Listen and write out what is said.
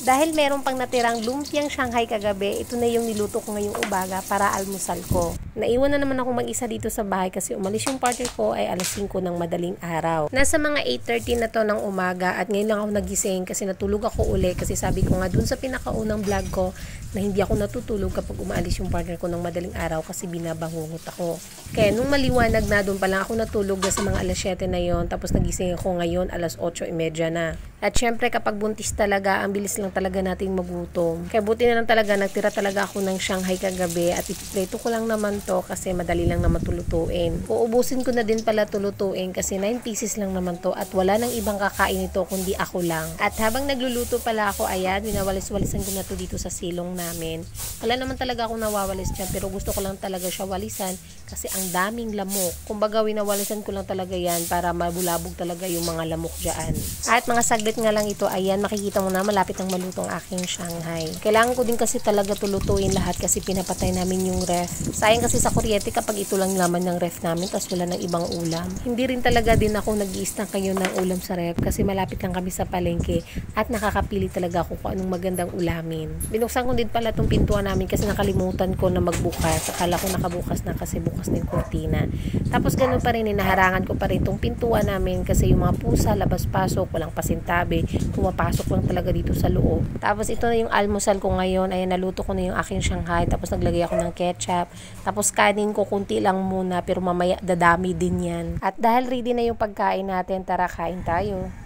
Dahil meron pang natirang lumpiang Shanghai kagabi, ito na yung niluto ko ngayong umaga para almusal ko. Naiwan na naman ako mag-isa dito sa bahay kasi umalis yung partner ko ay alas 5 ng madaling araw. Nasa mga 8:30 na to ng umaga at ngayon lang ako nagising kasi natulog ako uli kasi sabi ko nga dun sa pinakaunang vlog ko na hindi ako natutulog kapag umaalis yung partner ko ng madaling araw kasi binabangungot ako. Kaya nung maliwanag na doon pa lang ako natulog na sa mga alas 7 na yon, tapos nagising ako ngayon alas 8:30 na. At syempre kapag buntis talaga, ang bilis lang talaga nating magutom. Kaya buti na lang talaga, nagtira talaga ako ng Shanghai kagabi at ipipreto ko lang naman to kasi madali lang naman tulutuin. Uubusin ko na din pala tulutuin kasi 9 pieces lang naman to at wala nang ibang kakain ito kundi ako lang. At habang nagluluto pala ako, ayan, winawalis-walisan ko na to dito sa silong namin. Wala naman talaga akong nawawalis dyan pero gusto ko lang talaga siya walisan kasi ang daming lamok. Kumbaga winawalisan ko lang talaga yan para mabulabog talaga yung mga lamok dyan. At mga saglit nga lang ito, ayan, makikita mo na malapit ang malutong aking Shanghai. Kailangan ko din kasi talaga tulutuin lahat kasi pinapatay namin yung ref. Sayang kasi sa kuryente kapag ito lang laman ng ref namin tapos wala ng ibang ulam. Hindi rin talaga din ako nag-i-stock ngayon ng ulam sa ref kasi malapit lang kami sa palengke at nakakapili talaga ako kung anong magandang ulamin. Binuksan ko din pala itong pintuan namin kasi nakalimutan ko na magbukas. Akala ko nakabukas na kasi bukas na yung kurtina. Tapos ganun pa rin, inaharangan ko pa rin itong pintuan namin kasi yung mga pusa, labas-pasok, walang pasintabi, pumapasok lang talaga dito sa loob. Tapos ito na yung almusal ko ngayon. Ayan, naluto ko na yung aking Shanghai. Tapos naglagay ako ng ketchup. Tapos kanin ko kunti lang muna pero mamaya dadami din yan. At dahil ready na yung pagkain natin, tara kain tayo.